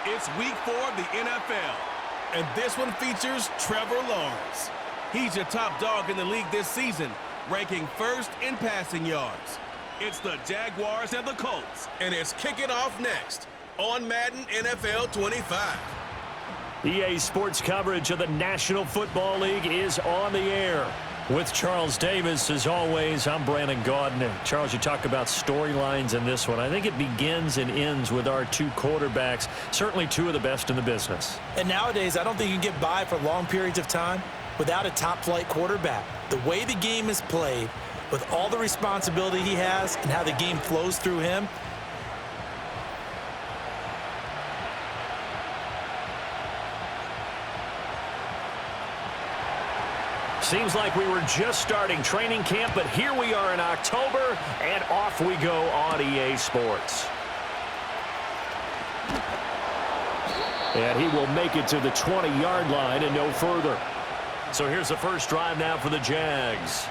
It's week 4 of the NFL, and this one features Trevor Lawrence. He's your top dog in the league this season, ranking first in passing yards. It's the Jaguars and the Colts, and it's kicking off next on Madden NFL 25. EA Sports coverage of the National Football League is on the air. With Charles Davis, as always, I'm Brandon Gaudin. Charles, you talk about storylines in this one. I think it begins and ends with our two quarterbacks, certainly two of the best in the business. And nowadays, I don't think you can get by for long periods of time without a top-flight quarterback. The way the game is played, with all the responsibility he has and how the game flows through him, seems like we were just starting training camp, but here we are in October, and off we go on EA Sports. And he will make it to the 20-yard line and no further. So here's the first drive now for the Jags.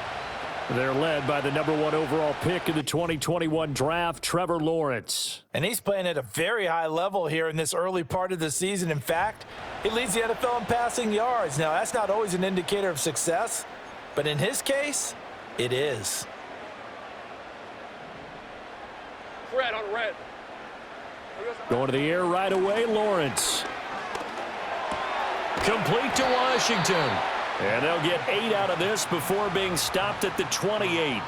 They're led by the #1 overall pick in the 2021 draft, Trevor Lawrence. and he's playing at a very high level here in this early part of the season. In fact, he leads the NFL in passing yards. Now, that's not always an indicator of success, but in his case, it is. Red on red. Going to the air right away, Lawrence. Complete to Washington. And they'll get 8 out of this before being stopped at the 28.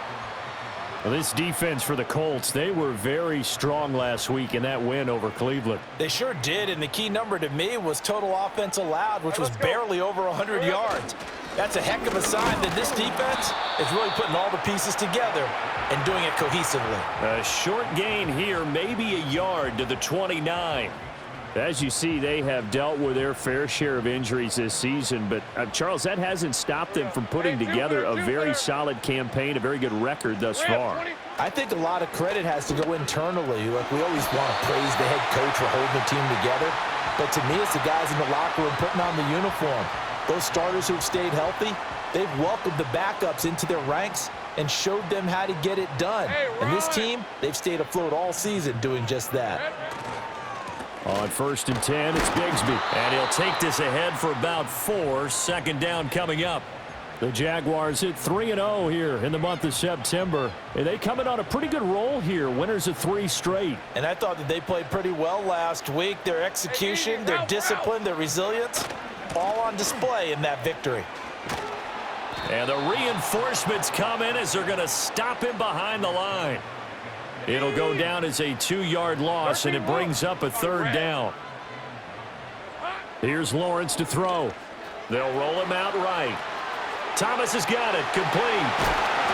Well, this defense for the Colts, they were very strong last week in that win over Cleveland. They sure did, and the key number to me was total offense allowed, which was barely over 100 yards. That's a heck of a sign that this defense is really putting all the pieces together and doing it cohesively. A short gain here, maybe a yard to the 29. As you see, they have dealt with their fair share of injuries this season, but Charles, that hasn't stopped them from putting together a very solid campaign, a very good record thus far. I think a lot of credit has to go internally. Like, we always want to praise the head coach for holding the team together, but to me, it's the guys in the locker room putting on the uniform. Those starters who've stayed healthy, they've welcomed the backups into their ranks and showed them how to get it done. And this team, they've stayed afloat all season doing just that. On 1st and 10, it's Bigsby. And he'll take this ahead for about 4. Second down coming up. The Jaguars hit 3-0 here in the month of September. And they come in on a pretty good roll here. Winners of 3 straight. And I thought that they played pretty well last week. Their execution, their discipline, their resilience, all on display in that victory. And the reinforcements come in as they're going to stop him behind the line. It'll go down as a 2-yard loss, and it brings up a 3rd down. Here's Lawrence to throw. They'll roll him out right. Thomas has got it, complete.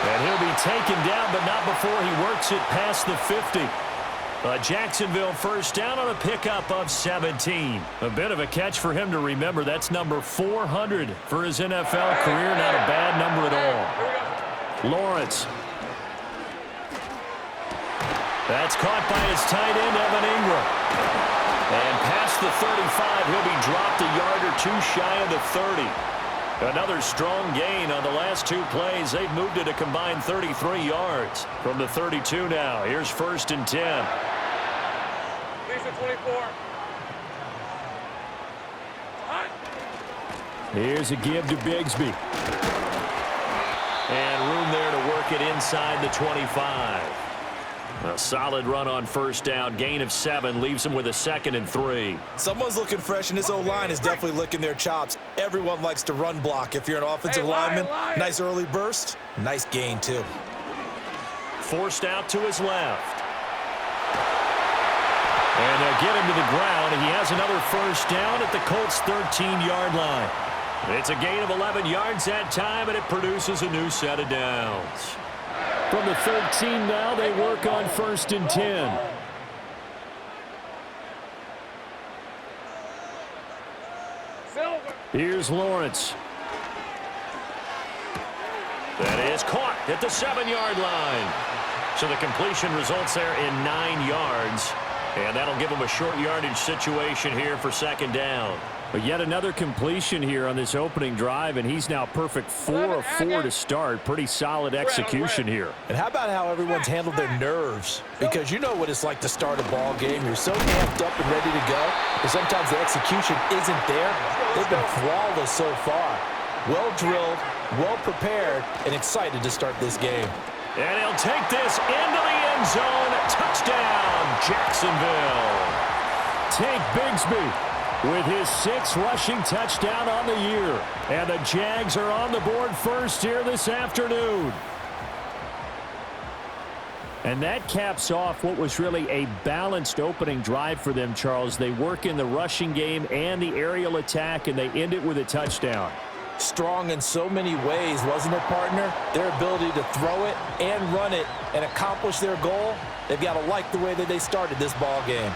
And he'll be taken down, but not before he works it past the 50. A Jacksonville first down on a pickup of 17. A bit of a catch for him to remember. That's number 400 for his NFL career. Not a bad number at all. Lawrence. That's caught by his tight end, Evan Ingram. And past the 35, he'll be dropped a yard or 2 shy of the 30. Another strong gain on the last 2 plays. They've moved it a combined 33 yards from the 32 now. Here's 1st and 10. Lisa 24. Here's a give to Bigsby. And room there to work it inside the 25. A solid run on 1st down. Gain of 7 leaves him with a 2nd and 3. Someone's looking fresh, and his O-line is definitely licking their chops. Everyone likes to run block. If you're an offensive lineman, nice early burst, nice gain too. Forced out to his left. And they'll get him to the ground. He has another 1st down at the Colts' 13-yard line. It's a gain of 11 yards that time, and it produces a new set of downs. From the 13 now, they work on 1st and 10. Here's Lawrence. That is caught at the 7-yard line. So the completion results there in 9 yards. And that'll give them a short yardage situation here for 2nd down. But yet another completion here on this opening drive, and he's now perfect 4 of 4 to start. Pretty solid execution here. And how about how everyone's handled their nerves? Because you know what it's like to start a ball game. You're so amped up and ready to go, but sometimes the execution isn't there. They've been flawless so far. Well drilled, well prepared, and excited to start this game. And he'll take this into the end zone. Touchdown, Jacksonville. Tank Bigsby with his 6th rushing touchdown on the year. And the Jags are on the board first here this afternoon. And that caps off what was really a balanced opening drive for them, Charles. They work in the rushing game and the aerial attack, and they end it with a touchdown. Strong in so many ways, wasn't it, partner? Their ability to throw it and run it and accomplish their goal, they've got to like the way that they started this ball game.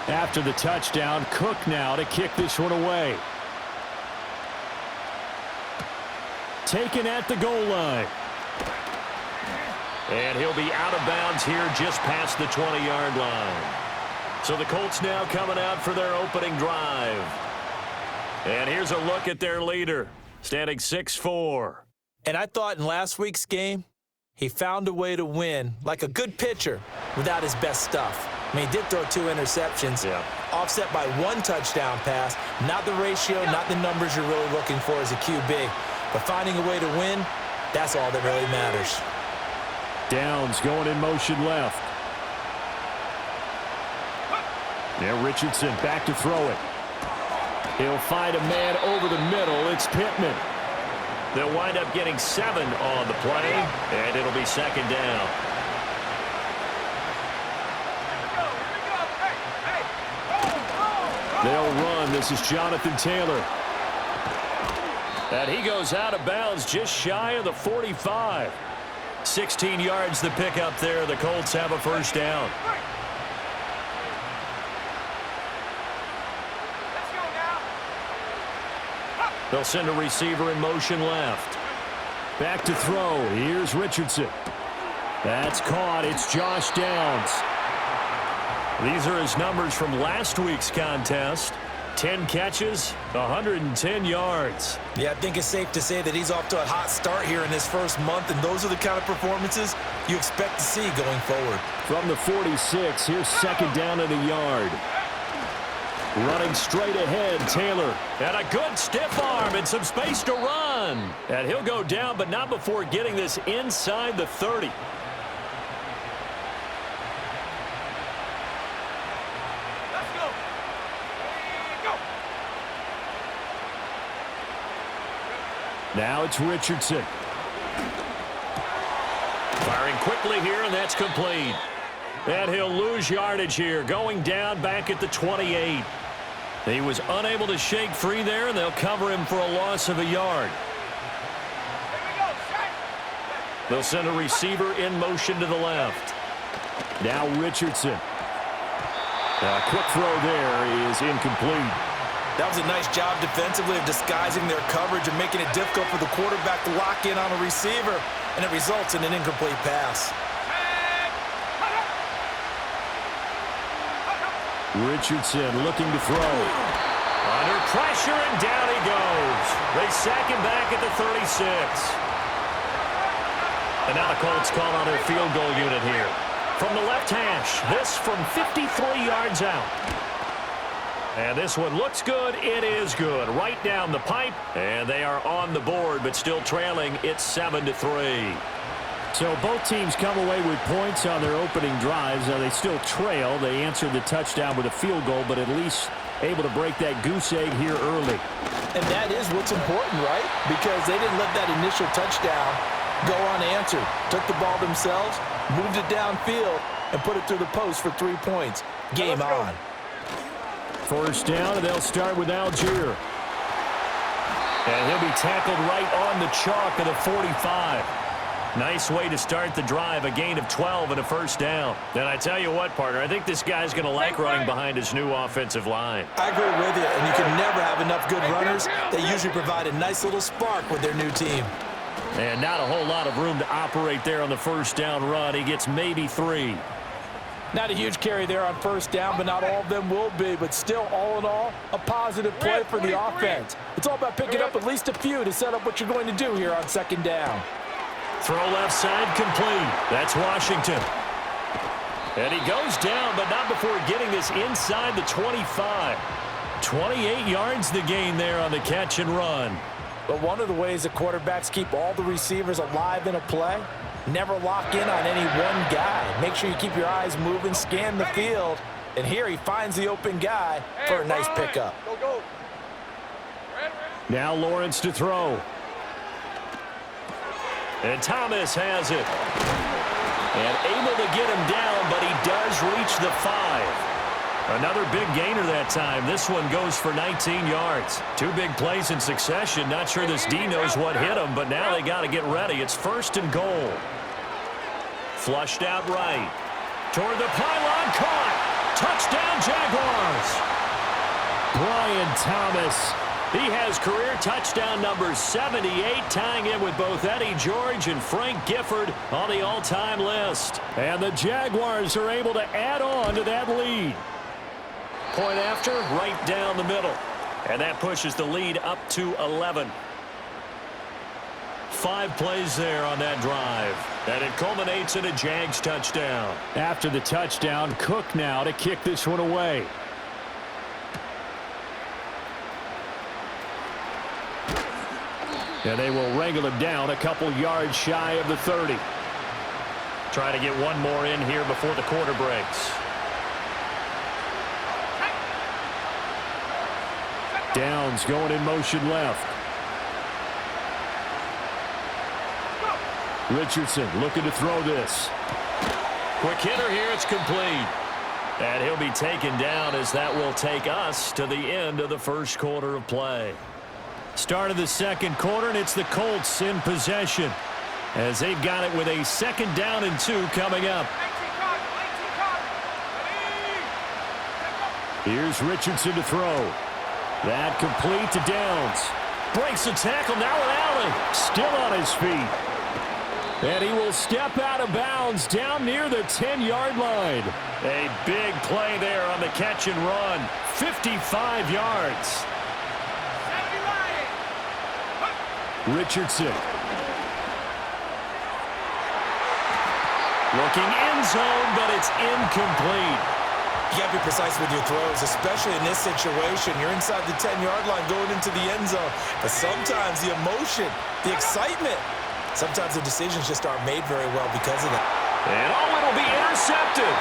After the touchdown, Cook now to kick this one away. Taken at the goal line. And he'll be out of bounds here just past the 20-yard line. So the Colts now coming out for their opening drive. And here's a look at their leader, standing 6'4". And I thought in last week's game, he found a way to win like a good pitcher without his best stuff. I mean, he did throw 2 interceptions, offset by 1 touchdown pass. Not the ratio, not the numbers you're really looking for as a QB. But finding a way to win, that's all that really matters. Downs going in motion left. Now Richardson back to throw it. He'll find a man over the middle. It's Pittman. They'll wind up getting 7 on the play, and it'll be 2nd down. They'll run. This is Jonathan Taylor. And he goes out of bounds just shy of the 45. 16 yards the pickup there. The Colts have a 1st down. They'll send a receiver in motion left. Back to throw. Here's Richardson. That's caught. It's Josh Downs. These are his numbers from last week's contest. 10 catches, 110 yards. Yeah, I think it's safe to say that he's off to a hot start here in his first month, and those are the kind of performances you expect to see going forward. From the 46, here's 2nd down and a yard. Running straight ahead, Taylor. And a good stiff arm and some space to run. And he'll go down, but not before getting this inside the 30. Now it's Richardson. Firing quickly here, and that's complete. And he'll lose yardage here, going down back at the 28. He was unable to shake free there, and they'll cover him for a loss of a yard. They'll send a receiver in motion to the left. Now Richardson. A quick throw there is incomplete. That was a nice job defensively of disguising their coverage and making it difficult for the quarterback to lock in on a receiver, and it results in an incomplete pass. Richardson looking to throw. Under pressure, and down he goes. They sack him back at the 36. And now the Colts call on their field goal unit here. From the left hash, this from 53 yards out. And this one looks good. It is good. Right down the pipe. And they are on the board, but still trailing. It's 7-3. So both teams come away with points on their opening drives. Now they still trail. They answered the touchdown with a field goal, but at least able to break that goose egg here early. And that is what's important, right? Because they didn't let that initial touchdown go unanswered. Took the ball themselves, moved it downfield, and put it through the post for 3 points. Game on. 1st down, and they'll start with Algier. And he'll be tackled right on the chalk of the 45. Nice way to start the drive, a gain of 12 and a 1st down. And I tell you what, partner, I think this guy's going to like running behind his new offensive line. I agree with you, and you can never have enough good runners. They usually provide a nice little spark with their new team. And not a whole lot of room to operate there on the 1st down run. He gets maybe 3. Not a huge carry there on first down, but not all of them will be. But still, all in all, a positive play for the offense. It's all about picking up at least a few to set up what you're going to do here on second down. Throw left side complete. That's Washington. And he goes down, but not before getting this inside the 25. 28 yards the gain there on the catch and run. But one of the ways that quarterbacks keep all the receivers alive in a play, never lock in on any one guy. Make sure you keep your eyes moving, scan the field. And here he finds the open guy for a nice pickup. Go. Now Lawrence to throw. And Thomas has it. And able to get him down, but he does reach the 5. Another big gainer that time. This one goes for 19 yards. 2 big plays in succession. Not sure this D knows what hit him, but now they got to get ready. It's 1st and goal. Flushed out right. Toward the pylon, caught. Touchdown, Jaguars. Brian Thomas. He has career touchdown number 78, tying in with both Eddie George and Frank Gifford on the all-time list. And the Jaguars are able to add on to that lead. Point after, right down the middle. And that pushes the lead up to 11. 5 plays there on that drive. And it culminates in a Jags touchdown. After the touchdown, Cook now to kick this one away. And they will wrangle him down a couple yards shy of the 30. Try to get one more in here before the quarter breaks. Downs going in motion left. Richardson looking to throw this. Quick hitter here, it's complete. And he'll be taken down as that will take us to the end of the first quarter of play. Start of the second quarter, and it's the Colts in possession as they've got it with a 2nd down and 2 coming up. Here's Richardson to throw. That complete to Downs. Breaks the tackle now with Allen. Still on his feet. And he will step out of bounds down near the 10-yard line. A big play there on the catch and run. 55 yards. Richardson. Looking end zone, but it's incomplete. You got to be precise with your throws, especially in this situation. You're inside the 10-yard line going into the end zone. But sometimes the emotion, the excitement, sometimes the decisions just aren't made very well because of that. And it'll be intercepted.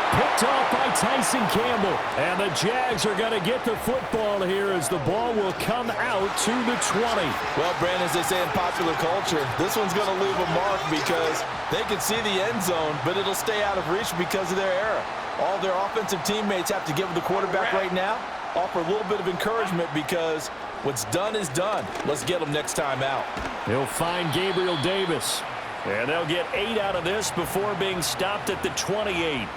Picked off by Tyson Campbell. And the Jags are going to get the football here as the ball will come out to the 20. Well, Brandon, as they say in popular culture, this one's going to leave a mark because they can see the end zone, but it'll stay out of reach because of their error. All their offensive teammates have to give the quarterback right now, offer a little bit of encouragement because what's done is done. Let's get them next time out. He'll find Gabriel Davis. And they'll get 8 out of this before being stopped at the 28.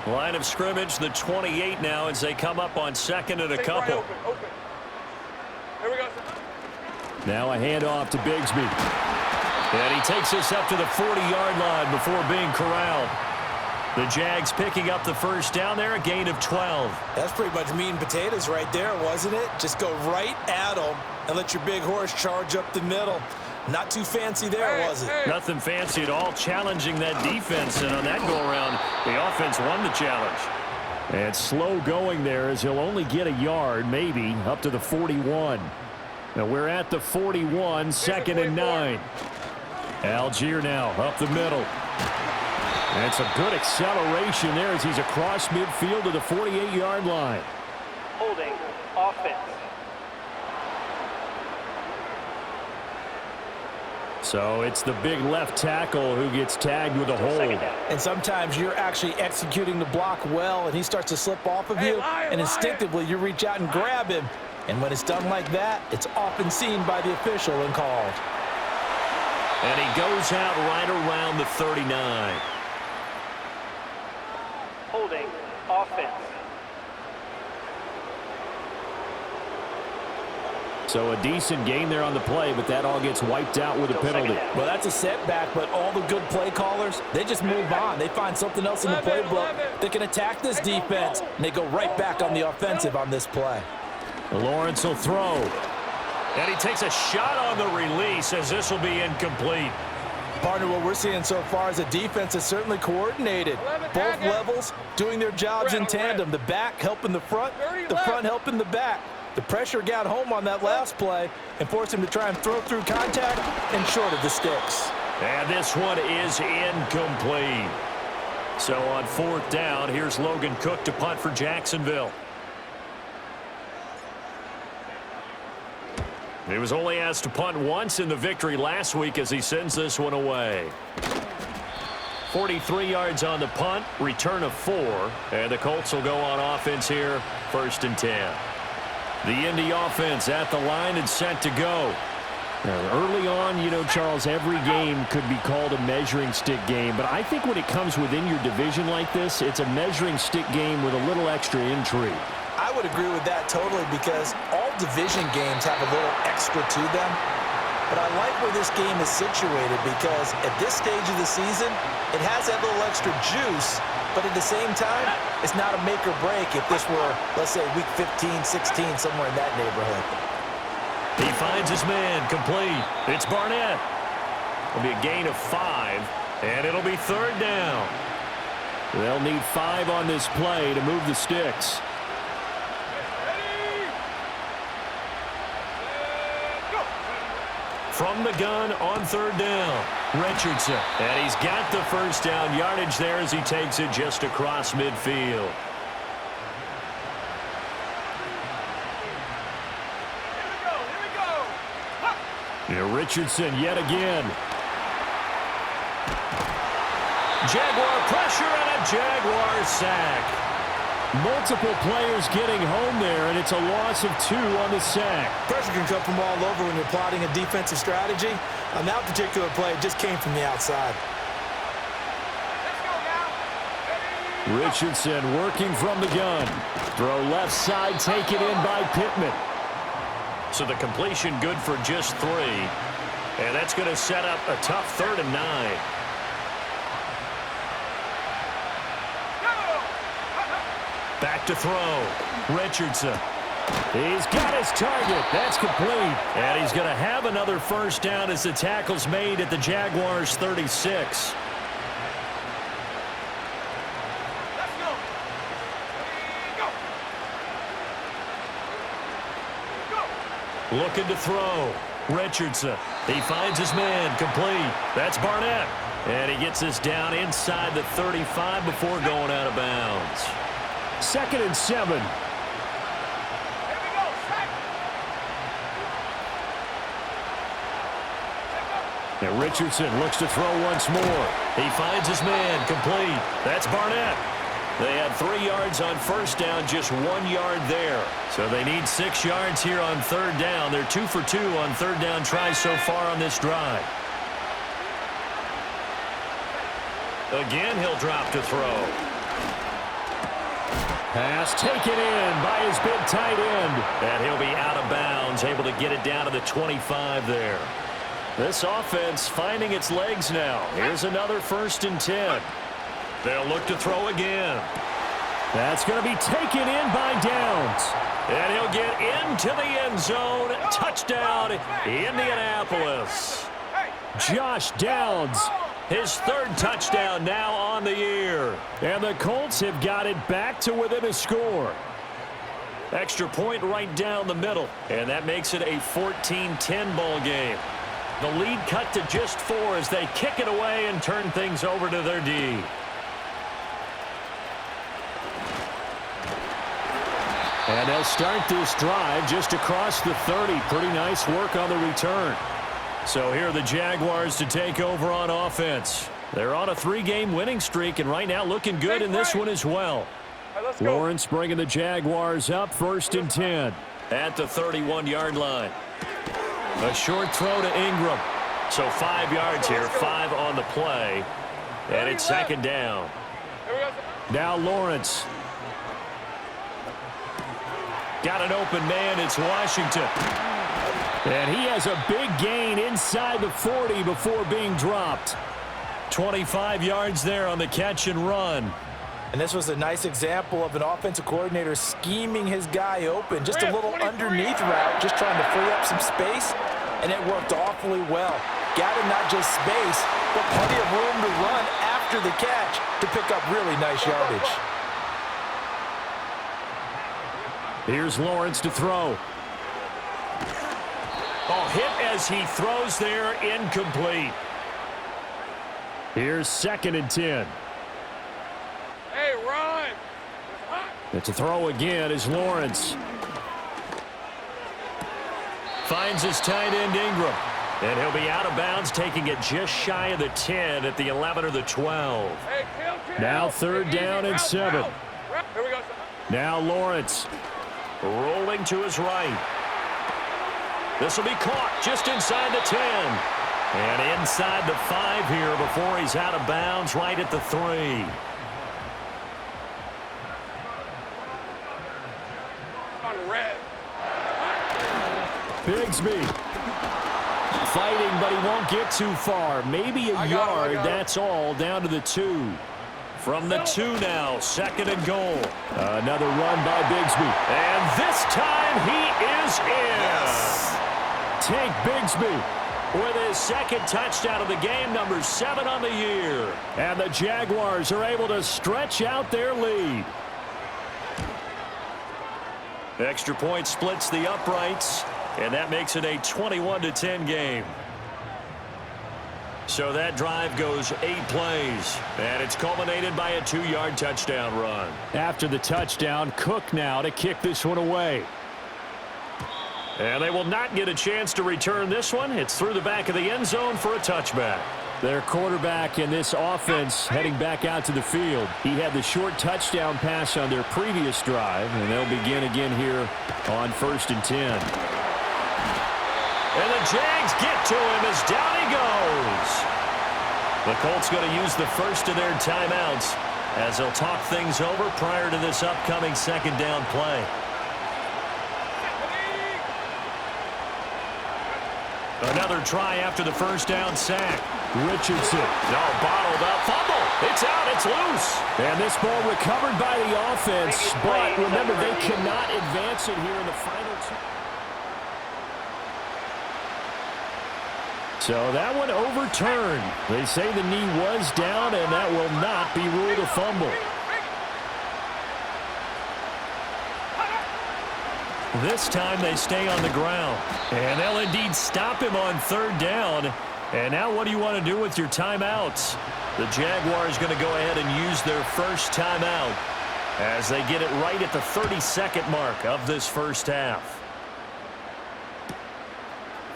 Line of scrimmage, the 28 now as they come up on 2nd and a couple. Open. Here we go. Now a handoff to Bigsby. And he takes us up to the 40-yard line before being corralled. The Jags picking up the first down there, a gain of 12. That's pretty much meat and potatoes right there, wasn't it? Just go right at them and let your big horse charge up the middle. Not too fancy there, was it? Nothing fancy at all, challenging that defense. And on that go-around, the offense won the challenge. And slow going there as he'll only get a yard, maybe, up to the 41. Now we're at the 41, 2nd and 9. Algier now up the middle. And some good acceleration there as he's across midfield to the 48-yard line. Holding offense. So it's the big left tackle who gets tagged with a hold. And sometimes you're actually executing the block well, and he starts to slip off of you, and instinctively you reach out and grab him. And when it's done like that, it's often seen by the official and called. And he goes out right around the 39. Holding offense. So a decent gain there on the play, but that all gets wiped out with a penalty. Well, that's a setback, but all the good play callers, they just move on. They find something else in the playbook that can attack this defense, and they go right back on the offensive on this play. Lawrence will throw. And he takes a shot on the release as this will be incomplete. Partner, what we're seeing so far is a defense that's certainly coordinated. Both levels doing their jobs in tandem. The back helping the front helping the back. The pressure got home on that last play and forced him to try and throw through contact and short of the sticks. And this one is incomplete. So on 4th down, here's Logan Cook to punt for Jacksonville. He was only asked to punt once in the victory last week as he sends this one away. 43 yards on the punt, return of 4, and the Colts will go on offense here, 1st and 10. The Indy offense at the line and set to go. Now, early on, you know, Charles, every game could be called a measuring stick game, but I think when it comes within your division like this, it's a measuring stick game with a little extra intrigue. I would agree with that totally because all division games have a little extra to them. But I like where this game is situated because at this stage of the season, it has that little extra juice, but at the same time, it's not a make or break if this were, let's say, week 15, 16, somewhere in that neighborhood. He finds his man, complete. It's Barnett. It'll be a gain of 5, and it'll be 3rd down. They'll need 5 on this play to move the sticks. From the gun on 3rd down, Richardson. And he's got the 1st down yardage there as he takes it just across midfield. Here Richardson yet again. Jaguar pressure and a Jaguar sack. Multiple players getting home there, and it's a loss of 2 on the sack. Pressure can come from all over when you're plotting a defensive strategy. On that particular play, it just came from the outside. Richardson working from the gun. Throw left side, taken in by Pittman. So the completion good for just 3. And that's going to set up a tough 3rd and 9. Back to throw. Richardson. He's got his target. That's complete. And he's going to have another 1st down as the tackle's made at the Jaguars' 36. Looking to throw. Richardson. He finds his man. Complete. That's Barnett. And he gets this down inside the 35 before going out of bounds. 2nd and 7. And Richardson looks to throw once more. He finds his man. Complete. That's Barnett. They had 3 yards on 1st down, just 1 yard there. So they need 6 yards here on 3rd down. They're 2 for 2 on 3rd down tries so far on this drive. Again, he'll drop to throw. Pass taken in by his big tight end. And he'll be out of bounds, able to get it down to the 25 there. This offense finding its legs now. Here's another 1st and 10. They'll look to throw again. That's going to be taken in by Downs. And he'll get into the end zone. Touchdown, Indianapolis. Josh Downs. His 3rd touchdown now on the year. And the Colts have got it back to within a score. Extra point right down the middle. And that makes it a 14-10 ball game. The lead cut to just 4 as they kick it away and turn things over to their D. And they'll start this drive just across the 30. Pretty nice work on the return. So here are the Jaguars to take over on offense. They're on a 3-game winning streak, and right now looking good in this one as well. Right, Lawrence bringing the Jaguars up 1st and 10 at the 31-yard line. A short throw to Ingram. So 5 yards here, 5 on the play. And it's 2nd down. Now Lawrence. Got an open man. It's Washington. And he has a big gain inside the 40 before being dropped. 25 yards there on the catch and run. And this was a nice example of an offensive coordinator scheming his guy open. Just a little underneath route, just trying to free up some space, and it worked awfully well. Got him not just space, but plenty of room to run after the catch to pick up really nice yardage. Here's Lawrence to throw. Oh, hit as he throws there, incomplete. Here's 2nd and 10. Hey, run! It's a throw again as Lawrence finds his tight end Ingram. And he'll be out of bounds, taking it just shy of the 10 at the 11 or the 12. Hey, kill. Now 3rd down and 7. Here we go. Now Lawrence rolling to his right. This will be caught just inside the 10. And inside the 5 here before he's out of bounds right at the 3. On red. Bigsby fighting, but he won't get too far. Maybe a yard, that's all, down to the 2. From the 2 now, 2nd and goal. Another run by Bigsby. And this time he is in. Yes. Take Bigsby with his 2nd touchdown of the game, number 7 on the year. And the Jaguars are able to stretch out their lead. Extra point splits the uprights, and that makes it a 21-10 game. So that drive goes 8 plays, and it's culminated by a 2-yard touchdown run. After the touchdown, Cook now to kick this one away. And they will not get a chance to return this one. It's through the back of the end zone for a touchback. Their quarterback in this offense heading back out to the field. He had the short touchdown pass on their previous drive, and they'll begin again here on 1st and 10. And the Jags get to him as down he goes. The Colts going to use the first of their timeouts as they'll talk things over prior to this upcoming 2nd down play. Another try after the 1st down sack. Richardson. No, bottled up. Fumble. It's out. It's loose. And this ball recovered by the offense. But remember, they cannot advance it here in the final 2. So that one overturned. They say the knee was down, and that will not be ruled a fumble. This time they stay on the ground. And they'll indeed stop him on 3rd down. And now what do you want to do with your timeouts? The Jaguars going to go ahead and use their first timeout as they get it right at the 32nd mark of this first half.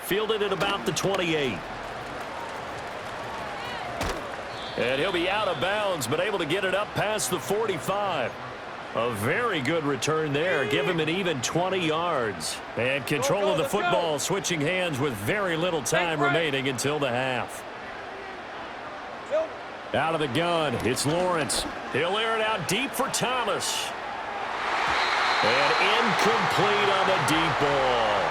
Fielded at about the 28. And he'll be out of bounds, but able to get it up past the 45. A very good return there. Give him an even 20 yards. And control of the football switching hands with very little time remaining until the half. Out of the gun, it's Lawrence. He'll air it out deep for Thomas. And incomplete on the deep ball.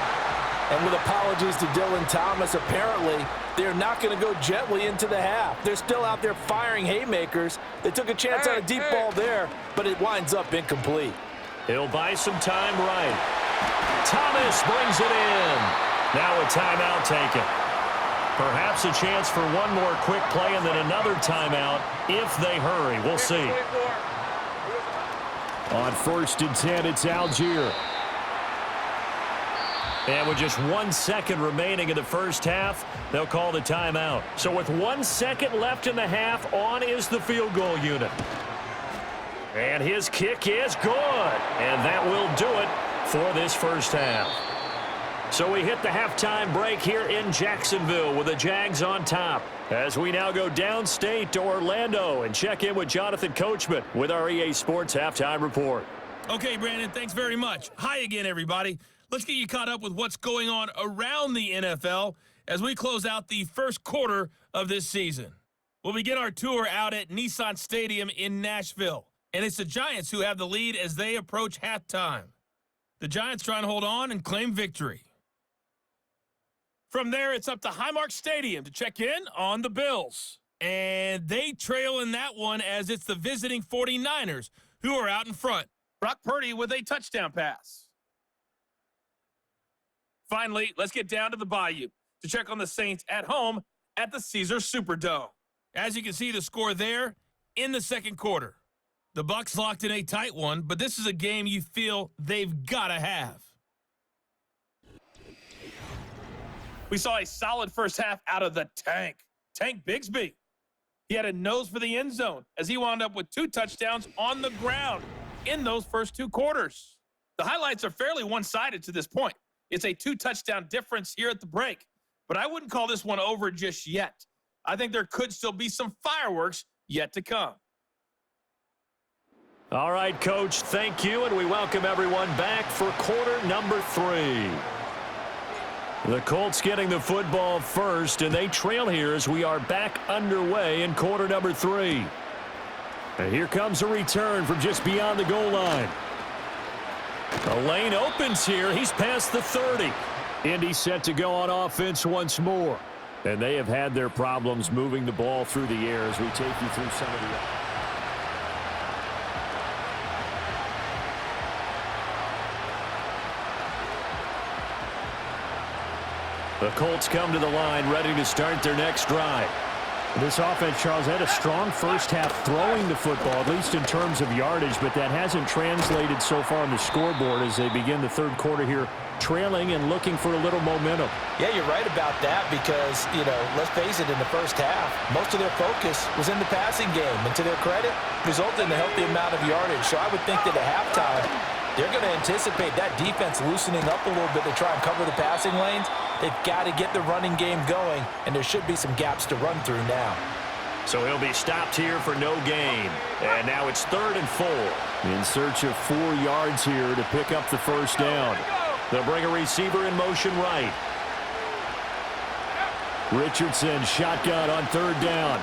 And with apologies to Dylan Thomas, apparently they're not going to go gently into the half. They're still out there firing haymakers. They took a chance on a deep ball there, but it winds up incomplete. He'll buy some time right. Thomas brings it in. Now a timeout taken. Perhaps a chance for one more quick play and then another timeout if they hurry. We'll see. On 1st and 10, it's Algier. And with just 1 second remaining in the first half, they'll call the timeout. So with 1 second left in the half, on is the field goal unit. And his kick is good. And that will do it for this first half. So we hit the halftime break here in Jacksonville with the Jags on top. As we now go downstate to Orlando and check in with Jonathan Coachman with our EA Sports Halftime Report. Okay, Brandon, thanks very much. Hi again, everybody. Let's get you caught up with what's going on around the NFL as we close out the first quarter of this season. We'll begin our tour out at Nissan Stadium in Nashville, and it's the Giants who have the lead as they approach halftime. The Giants trying to hold on and claim victory. From there, it's up to Highmark Stadium to check in on the Bills. And they trail in that one as it's the visiting 49ers who are out in front. Brock Purdy with a touchdown pass. Finally, let's get down to the Bayou to check on the Saints at home at the Caesars Superdome. As you can see the score there in the second quarter. The Bucs locked in a tight one, but this is a game you feel they've got to have. We saw a solid first half out of the Tank Bigsby. He had a nose for the end zone as he wound up with 2 touchdowns on the ground in those first 2 quarters. The highlights are fairly one-sided to this point. It's a 2-touchdown difference here at the break, but I wouldn't call this one over just yet. I think there could still be some fireworks yet to come. All right, Coach, thank you, and we welcome everyone back for quarter number 3. The Colts getting the football first, and they trail here as we are back underway in quarter number 3. And here comes a return from just beyond the goal line. The lane opens here. He's past the 30. Indy set to go on offense once more. And they have had their problems moving the ball through the air as we take you through some of the... The Colts come to the line, ready to start their next drive. This offense, Charles, had a strong first half throwing the football, at least in terms of yardage, but that hasn't translated so far on the scoreboard as they begin the third quarter here, trailing and looking for a little momentum. Yeah, you're right about that because, let's face it, in the first half, most of their focus was in the passing game. And to their credit, resulted in a healthy amount of yardage. So I would think that at halftime, they're going to anticipate that defense loosening up a little bit to try and cover the passing lanes. They've got to get the running game going, and there should be some gaps to run through now. So he'll be stopped here for no gain. And now it's 3rd and 4. In search of 4 yards here to pick up the first down. They'll bring a receiver in motion right. Richardson shotgun on 3rd down.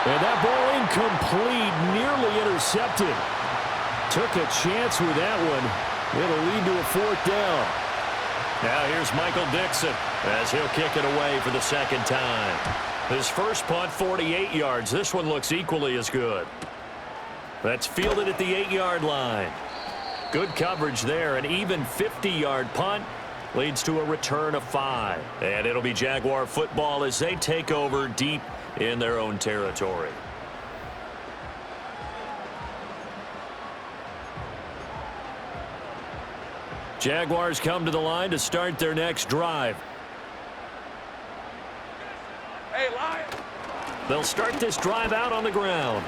And that ball incomplete, nearly intercepted. Took a chance with that one. It'll lead to a 4th down. Now here's Michael Dixon as he'll kick it away for the second time. His first punt, 48 yards. This one looks equally as good. That's fielded at the 8-yard line. Good coverage there. An even 50-yard punt leads to a return of 5. And it'll be Jaguar football as they take over deep in their own territory. Jaguars come to the line to start their next drive. Hey, Lion. They'll start this drive out on the ground.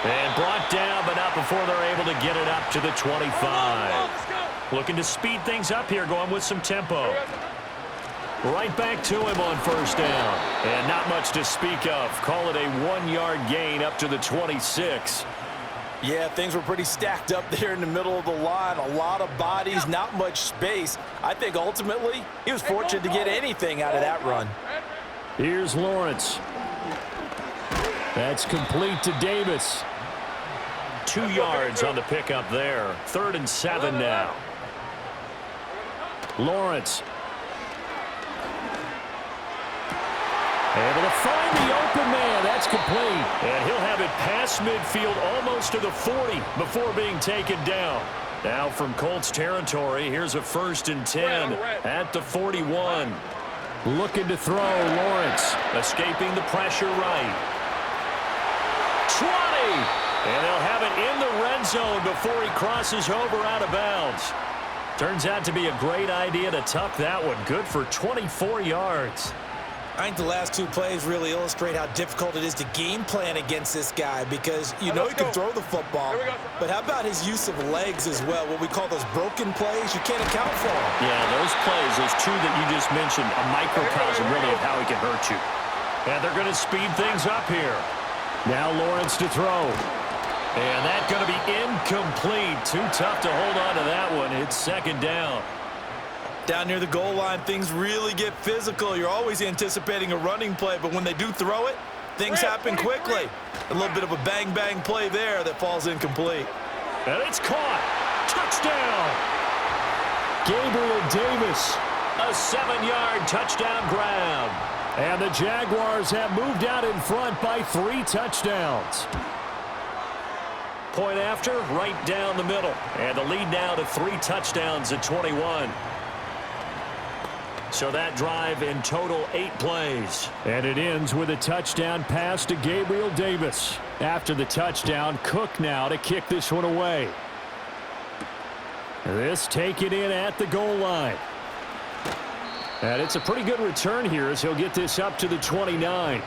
And brought down, but not before they're able to get it up to the 25. Looking to speed things up here, going with some tempo. Right back to him on first down. And not much to speak of. Call it a 1-yard gain up to the 26. Yeah, things were pretty stacked up there in the middle of the line. A lot of bodies, not much space. I think ultimately he was fortunate to get anything out of that run. Here's Lawrence. That's complete to Davis. 2 yards on the pickup there. 3rd and 7 now. Lawrence. Able to find the open man. That's complete. And he'll have it past midfield almost to the 40 before being taken down. Now from Colts territory, here's a 1st and 10 at the 41. Looking to throw, Lawrence. Escaping the pressure right. 20! And they'll have it in the red zone before he crosses over out of bounds. Turns out to be a great idea to tuck that one. Good for 24 yards. I think the last 2 plays really illustrate how difficult it is to game plan against this guy because he can throw the football, but how about his use of legs as well, what we call those broken plays? You can't account for them. Yeah, those plays, those 2 that you just mentioned, a microcosm really of how he can hurt you. And they're going to speed things up here. Now Lawrence to throw. And that's going to be incomplete. Too tough to hold on to that one. It's 2nd down. Down near the goal line, things really get physical. You're always anticipating a running play, but when they do throw it, things happen quickly. A little bit of a bang-bang play there that falls incomplete. And it's caught. Touchdown. Gabriel Davis A 7-yard touchdown grab. And the Jaguars have moved out in front by 3 touchdowns. Point after, right down the middle. And the lead now to 3 touchdowns at 21. So that drive in total 8 plays. And it ends with a touchdown pass to Gabriel Davis. After the touchdown, Cook now to kick this one away. This taken in at the goal line. And it's a pretty good return here as he'll get this up to the 29.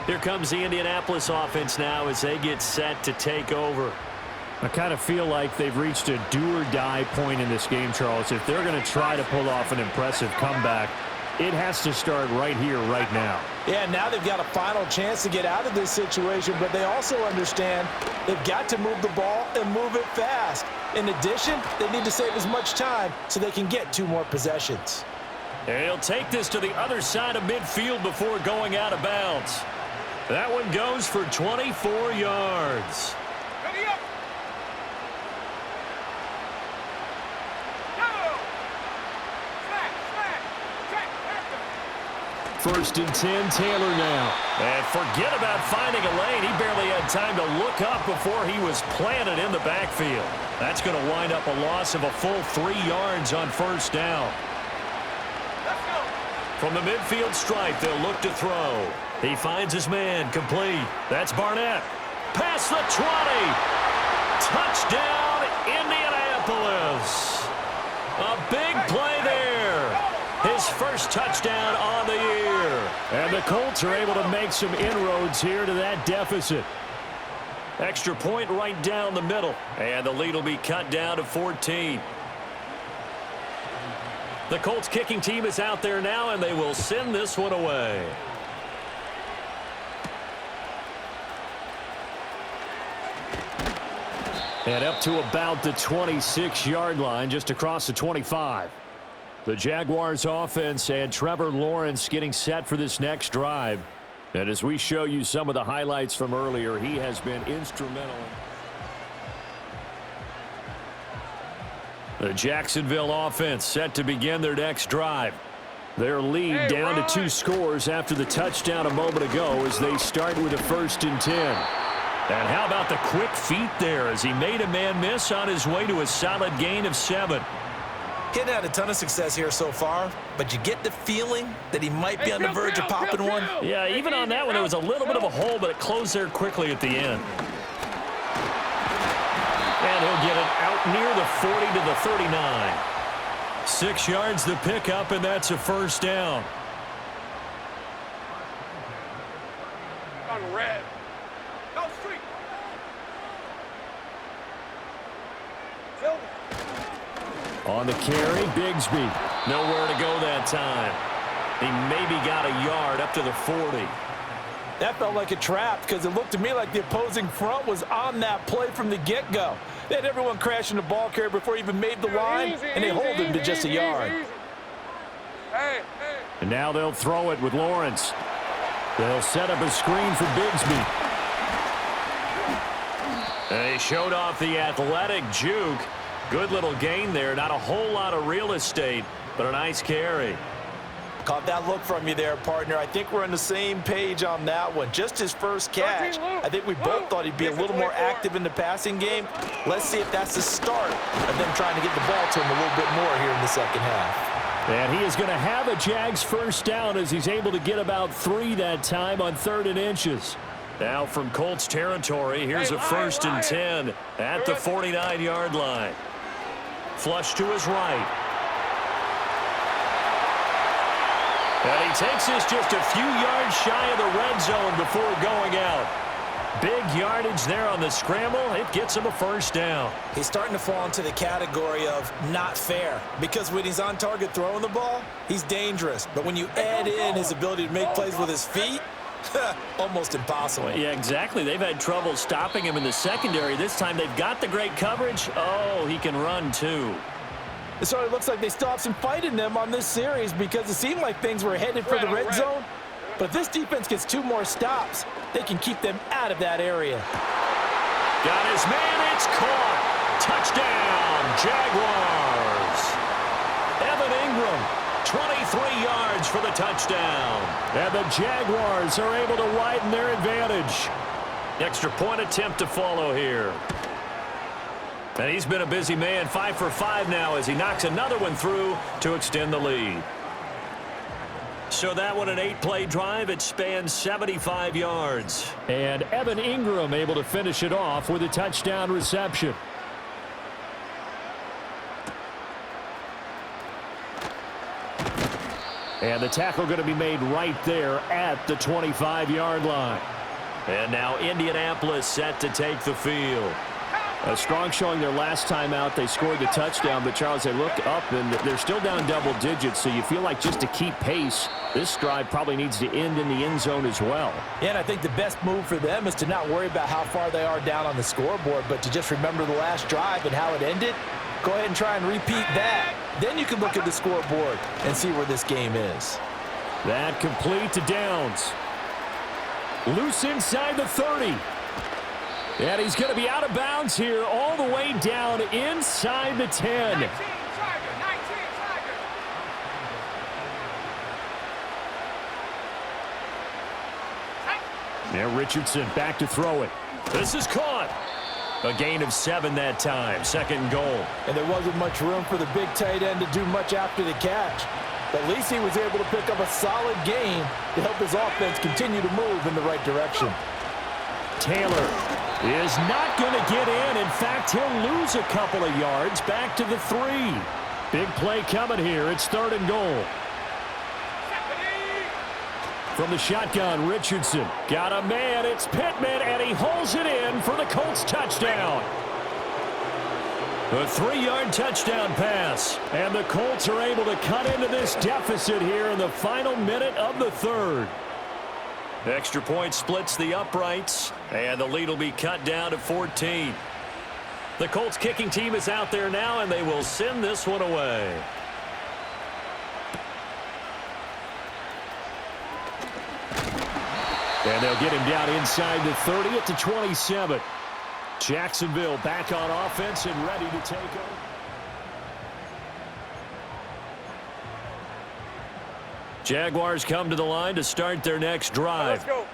Here comes the Indianapolis offense now as they get set to take over. I kind of feel like they've reached a do-or-die point in this game, Charles. If they're going to try to pull off an impressive comeback, it has to start right here, right now. Yeah, now they've got a final chance to get out of this situation, but they also understand they've got to move the ball and move it fast. In addition, they need to save as much time so they can get 2 more possessions. And he'll take this to the other side of midfield before going out of bounds. That one goes for 24 yards. Ready up. First and 10, Taylor now. And forget about finding a lane. He barely had time to look up before he was planted in the backfield. That's going to wind up a loss of a full 3 yards on first down. Let's go. From the midfield stripe, they'll look to throw. He finds his man, complete. That's Barnett. Past the 20. Touchdown, Indianapolis. A big play there. His first touchdown on the year. And the Colts are able to make some inroads here to that deficit. Extra point right down the middle. And the lead will be cut down to 14. The Colts kicking team is out there now, and they will send this one away. And up to about the 26-yard line, just across the 25. The Jaguars offense and Trevor Lawrence getting set for this next drive. And as we show you some of the highlights from earlier, he has been instrumental. The Jacksonville offense set to begin their next drive. Their lead down to 2 scores after the touchdown a moment ago as they start with a 1st and 10. And how about the quick feet there as he made a man miss on his way to a solid gain of 7. He's had a ton of success here so far, but you get the feeling that he might be on the verge of popping one. Yeah, even on that one, there was a little bit of a hole, but it closed there quickly at the end. And he'll get it out near the 40 to the 39. 6 yards the pickup, and that's a first down. On red. Go street. Silver. On the carry, Bigsby. Nowhere to go that time. He maybe got a yard up to the 40. That felt like a trap because it looked to me like the opposing front was on that play from the get-go. They had everyone crashing the ball carrier before he even made the line, and they hold him to just a yard. Hey. And now they'll throw it with Lawrence. They'll set up a screen for Bigsby. They showed off the athletic juke. Good little gain there. Not a whole lot of real estate, but a nice carry. Caught that look from you there, partner. I think we're on the same page on that one. Just his first catch. I think we both thought he'd be a little more active in the passing game. Let's see if that's the start of them trying to get the ball to him a little bit more here in the second half. And he is going to have a Jags first down as he's able to get about 3 that time on 3rd and inches. Now from Colts territory, here's a 1st and 10 at the 49-yard line. Flush to his right. And he takes this just a few yards shy of the red zone before going out. Big yardage there on the scramble. It gets him a first down. He's starting to fall into the category of not fair because when he's on target throwing the ball, he's dangerous. But when you add in his ability to make plays with his feet, almost impossible. Well, yeah, exactly. They've had trouble stopping him in the secondary. This time they've got the great coverage. Oh, he can run too. It sort of looks like they still have some fight in them on this series because it seemed like things were headed for the red zone. But if this defense gets 2 more stops, they can keep them out of that area. Got his man. It's caught. Touchdown, Jaguars. Evan Ingram, 3 yards for the touchdown. And the Jaguars are able to widen their advantage. Extra point attempt to follow here. And he's been a busy man, 5 for 5 now as he knocks another one through to extend the lead. So that one, an 8-play drive. It spans 75 yards. And Evan Ingram able to finish it off with a touchdown reception. And the tackle going to be made right there at the 25-yard line. And now Indianapolis set to take the field. A strong showing their last time out. They scored the touchdown, but Charles, they look up and they're still down double digits, so you feel like just to keep pace, this drive probably needs to end in the end zone as well. And I think the best move for them is to not worry about how far they are down on the scoreboard, but to just remember the last drive and how it ended. Go ahead and try and repeat that. Then you can look at the scoreboard and see where this game is. That complete to Downs. Loose inside the 30. And he's going to be out of bounds here all the way down inside the 10. 19, Tiger. Now Richardson back to throw it. This is caught. A gain of 7 that time. 2nd goal. And there wasn't much room for the big tight end to do much after the catch. But at least he was able to pick up a solid gain to help his offense continue to move in the right direction. Taylor is not going to get in. In fact, he'll lose a couple of yards back to the 3. Big play coming here. It's 3rd and goal. From the shotgun, Richardson got a man. It's Pittman, and he holds it in for the Colts touchdown. A 3-yard touchdown pass. And the Colts are able to cut into this deficit here in the final minute of the 3rd. Extra point splits the uprights, and the lead will be cut down to 14. The Colts kicking team is out there now, and they will send this one away. And they'll get him down inside the 30 at the 27. Jacksonville back on offense and ready to take over. Jaguars come to the line to start their next drive. Let's go.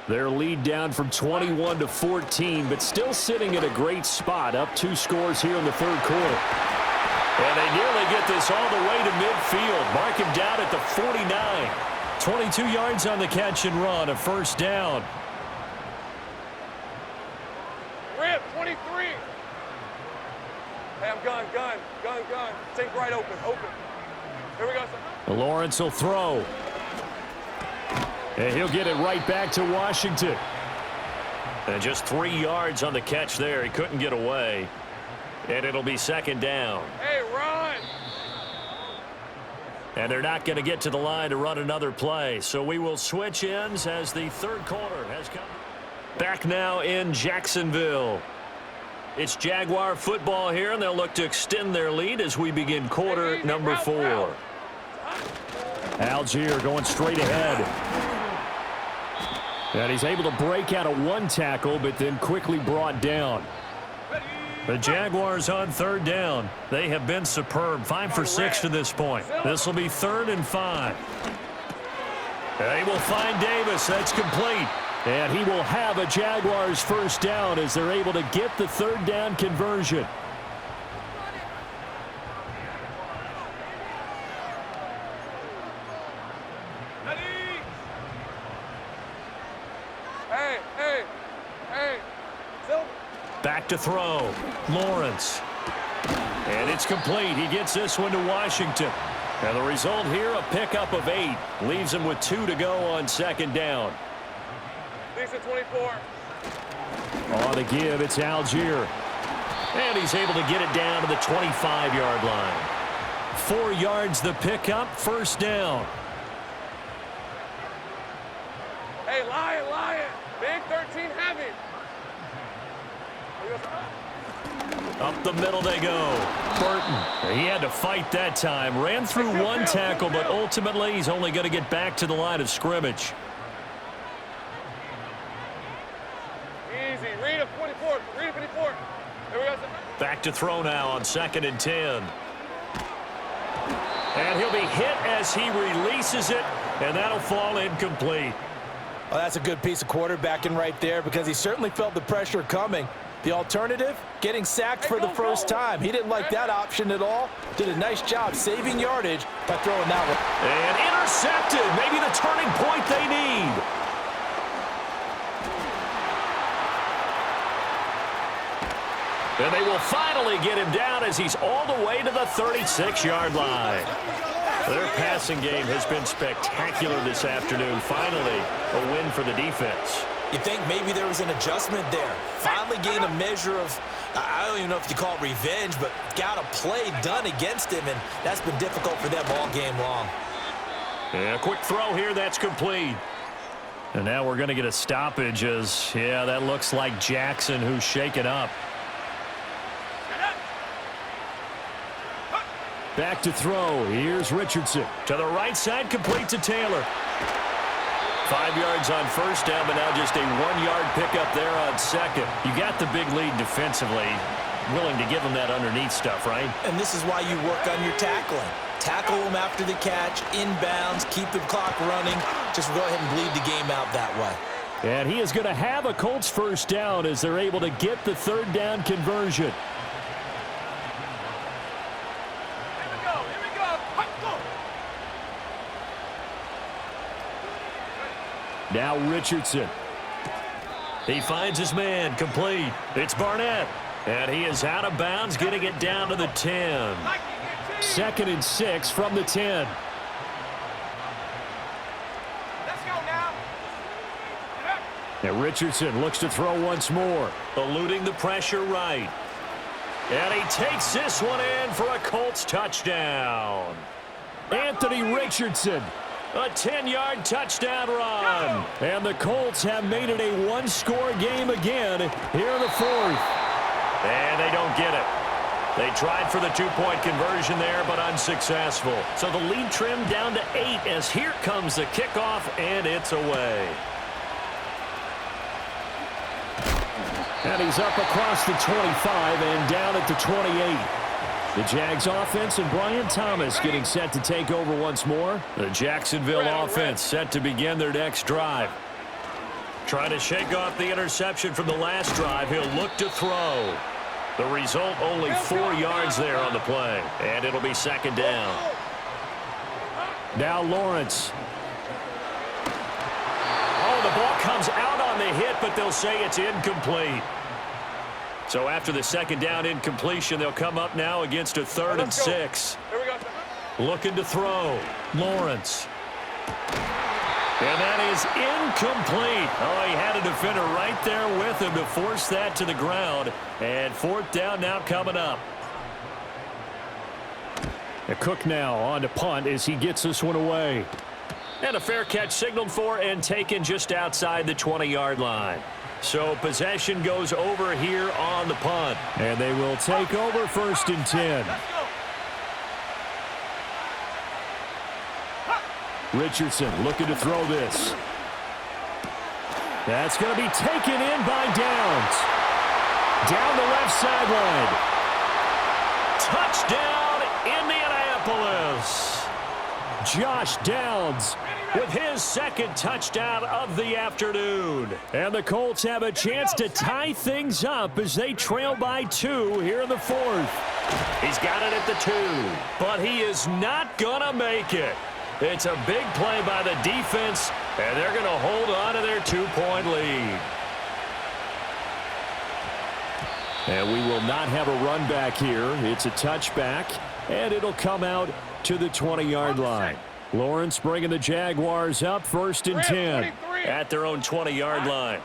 Their lead down from 21 to 14, but still sitting at a great spot, up 2 scores here in the 3rd quarter. And they nearly get this all the way to midfield. Mark him down at the 49. 22 yards on the catch and run, a 1st down. Rip, 23. Hey, I'm gun. Take right open. Here we go, sir. Lawrence will throw. And he'll get it right back to Washington. And just 3 yards on the catch there. He couldn't get away. And it'll be 2nd down. Hey, run. And they're not going to get to the line to run another play. So we will switch ends as the 3rd quarter has come. Back now in Jacksonville. It's Jaguar football here, and they'll look to extend their lead as we begin quarter number 4. Algier going straight ahead. And he's able to break out of 1 tackle, but then quickly brought down. The Jaguars on 3rd down. They have been superb. 5 for 6 to this point. This will be 3rd and 5. They will find Davis. That's complete. And he will have a Jaguars 1st down as they're able to get the 3rd down conversion. Hey. Silver. Back to throw. Lawrence. And it's complete. He gets this one to Washington. And the result here, a pickup of 8. Leaves him with 2 to go on 2nd down. Decent 24. On the give, it's Algier. And he's able to get it down to the 25-yard line. 4 yards the pickup, 1st down. Hey, Lion. Big 13 heavy. Up the middle they go. Burton, he had to fight that time. Ran through 1 tackle, but ultimately he's only going to get back to the line of scrimmage. Easy. Read a 24. Here we go. Back to throw now on 2nd and 10. And he'll be hit as he releases it, and that'll fall incomplete. Well, that's a good piece of quarterbacking right there because he certainly felt the pressure coming. The alternative, getting sacked for the first time. He didn't like that option at all. Did a nice job saving yardage by throwing that one. And intercepted. Maybe the turning point they need. And they will finally get him down as he's all the way to the 36-yard line. Their passing game has been spectacular this afternoon. Finally, a win for the defense. You think maybe there was an adjustment there. Finally gained a measure of, I don't even know if you call it revenge, but got a play done against him, and that's been difficult for them all game long. Yeah, quick throw here, that's complete. And now we're going to get a stoppage as, yeah, that looks like Jackson who's shaken up. Back to throw. Here's Richardson. To the right side, complete to Taylor. 5 yards on first down, but now just a 1-yard pickup there on second. You got the big lead defensively. Willing to give them that underneath stuff, right? And this is why you work on your tackling. Tackle them after the catch, inbounds, keep the clock running. Just go ahead and bleed the game out that way. And he is going to have a Colts first down as they're able to get the third down conversion. Now Richardson. He finds his man, complete. It's Barnett. And he is out of bounds, getting it down to the 10. 2nd and 6 from the 10. Let's go now. Now Richardson looks to throw once more. Eluding the pressure right. And he takes this one in for a Colts touchdown. Anthony Richardson. A 10-yard touchdown run. And the Colts have made it a one-score game again here in the fourth. And they don't get it. They tried for the two-point conversion there, but unsuccessful. So the lead trimmed down to 8 as here comes the kickoff, and it's away. And he's up across the 25 and down at the 28. The Jags offense and Brian Thomas getting set to take over once more. The Jacksonville offense set to begin their next drive. Trying to shake off the interception from the last drive. He'll look to throw. The result, only 4 yards there on the play. And it'll be second down. Now Lawrence. Oh, the ball comes out on the hit, but they'll say it's incomplete. So after the second down incompletion, they'll come up now against a 3rd and 6. Here we go. Looking to throw. Lawrence. And that is incomplete. Oh, he had a defender right there with him to force that to the ground. And 4th down now coming up. And Cook now on to punt as he gets this one away. And a fair catch signaled for and taken just outside the 20-yard line. So possession goes over here on the punt. And they will take over 1st and 10. Richardson looking to throw this. That's going to be taken in by Downs. Down the left sideline. Touchdown, Indianapolis. Josh Downs with his 2nd touchdown of the afternoon. And the Colts have a chance to tie things up as they trail by 2 here in the 4th. He's got it at the 2, but he is not going to make it. It's a big play by the defense, and they're going to hold on to their 2-point lead. And we will not have a run back here. It's a touchback, and it'll come out to the 20-yard line. Lawrence bringing the Jaguars up 1st and 10. At their own 20-yard line.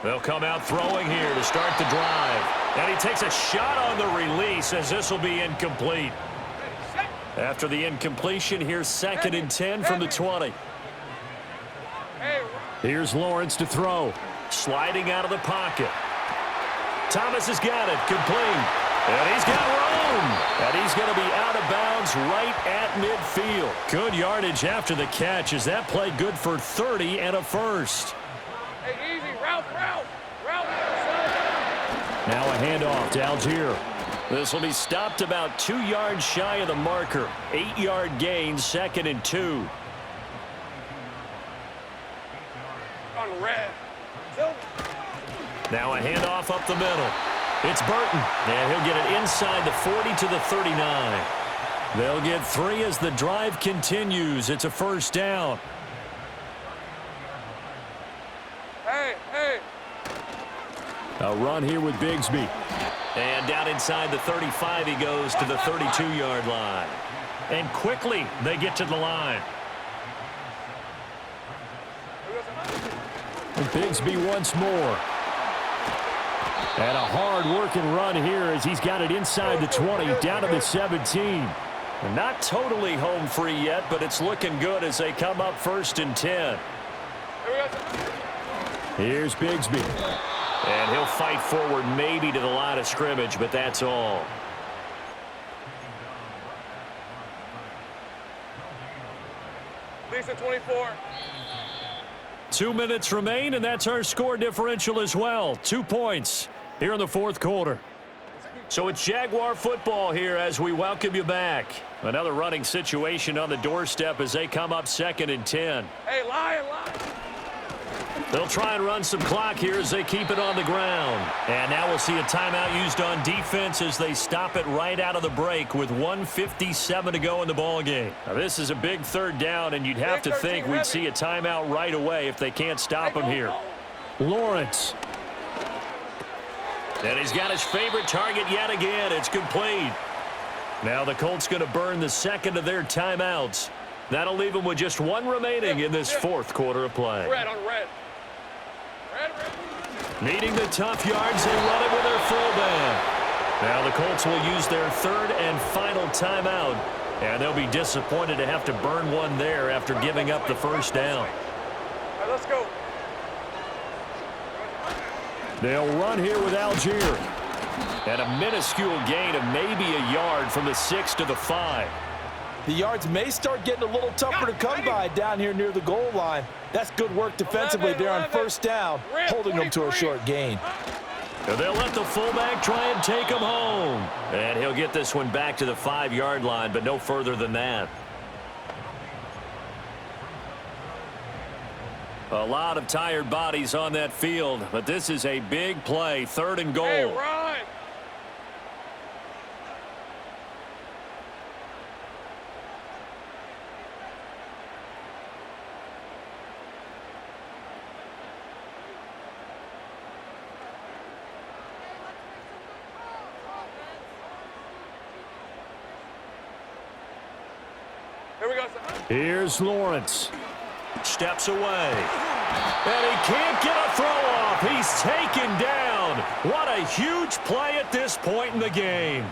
They'll come out throwing here to start the drive. And he takes a shot on the release as this will be incomplete. After the incompletion, here's 2nd and 10 from the 20. Here's Lawrence to throw. Sliding out of the pocket. Thomas has got it, complete. And he's got room. And he's going to be out of bounds right at midfield. Good yardage after the catch as that play good for 30 and a first. Hey, easy, route. Now a handoff to Algier. This will be stopped about 2 yards shy of the marker. 8-yard gain, 2nd and 2. On red. Now a handoff up the middle. It's Burton, and he'll get it inside the 40 to the 39. They'll get 3 as the drive continues. It's a first down. Hey. A run here with Bigsby. And down inside the 35 he goes to the 32-yard line. And quickly they get to the line. And Bigsby once more. And a hard-working run here as he's got it inside the 20, down to the 17. Not totally home free yet, but it's looking good as they come up 1st and 10. Here's Bigsby. And he'll fight forward maybe to the line of scrimmage, but that's all. Lisa 24. 2 minutes remain, and that's our score differential as well. 2 points here in the 4th quarter. So it's Jaguar football here as we welcome you back. Another running situation on the doorstep as they come up 2nd and 10. Hey, lie. They'll try and run some clock here as they keep it on the ground. And now we'll see a timeout used on defense as they stop it right out of the break with 1:57 to go in the ballgame. Now this is a big 3rd down, and you'd have to think we'd see a timeout right away if they can't stop him here. Lawrence. And he's got his favorite target yet again. It's complete. Now the Colts going to burn the 2nd of their timeouts. That'll leave them with just 1 remaining in this 4th quarter of play. Red on red. Needing the tough yards, they run it with their fullback. Now the Colts will use their 3rd and final timeout, and they'll be disappointed to have to burn one there after giving up the 1st down. All right, let's go. They'll run here with Algier. And a minuscule gain of maybe a yard from the 6 to the 5. The yards may start getting a little tougher to come by down here near the goal line. That's good work defensively there on 1st down, holding them to a short gain. And they'll let the fullback try and take him home. And he'll get this one back to the 5-yard line, but no further than that. A lot of tired bodies on that field, but this is a big play, 3rd and goal. Hey, run! Here we go. Here's Lawrence. Steps away. And he can't get a throw off. He's taken down. What a huge play at this point in the game.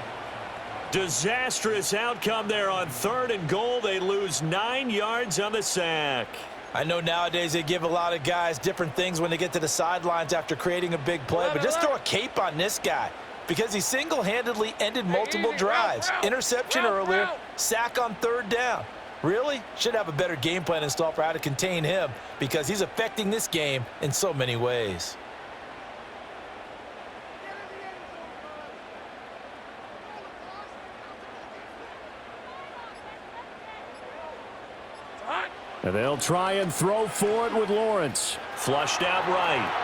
Disastrous outcome there on 3rd and goal. They lose 9 yards on the sack. I know nowadays they give a lot of guys different things when they get to the sidelines after creating a big play, but just throw a cape on this guy because he single-handedly ended multiple drives. Interception earlier, sack on 3rd down. Really? Should have a better game plan installed for how to contain him because he's affecting this game in so many ways. And they'll try and throw for it with Lawrence. Flushed out right.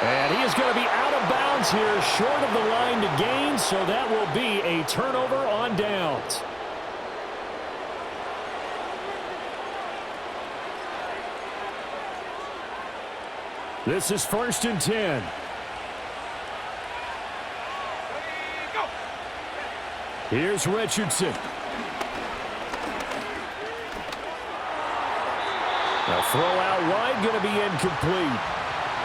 And he is going to be out of bounds here, short of the line to gain, so that will be a turnover on downs. This is 1st and 10. Here's Richardson. A throw out wide, going to be incomplete.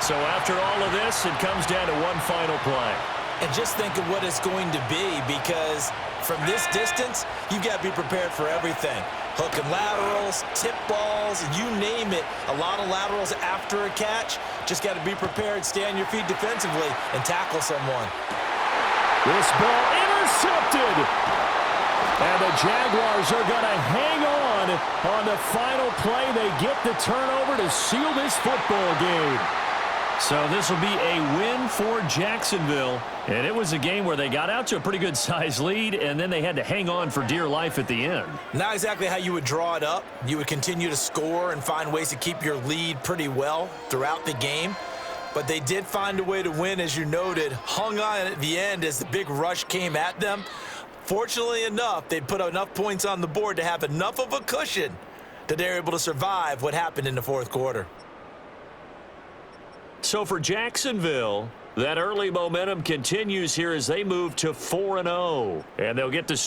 So after all of this, it comes down to one final play. And just think of what it's going to be because from this distance, you've got to be prepared for everything. Hook and laterals, tip balls, you name it. A lot of laterals after a catch. Just got to be prepared, stay on your feet defensively, and tackle someone. This ball intercepted. And the Jaguars are going to hang on the final play. They get the turnover to seal this football game. So this will be a win for Jacksonville. And it was a game where they got out to a pretty good size lead, and then they had to hang on for dear life at the end. Not exactly how you would draw it up. You would continue to score and find ways to keep your lead pretty well throughout the game. But they did find a way to win, as you noted, hung on at the end as the big rush came at them. Fortunately enough, they put enough points on the board to have enough of a cushion that they're able to survive what happened in the fourth quarter. So for Jacksonville, that early momentum continues here as they move to 4-0. And they'll get to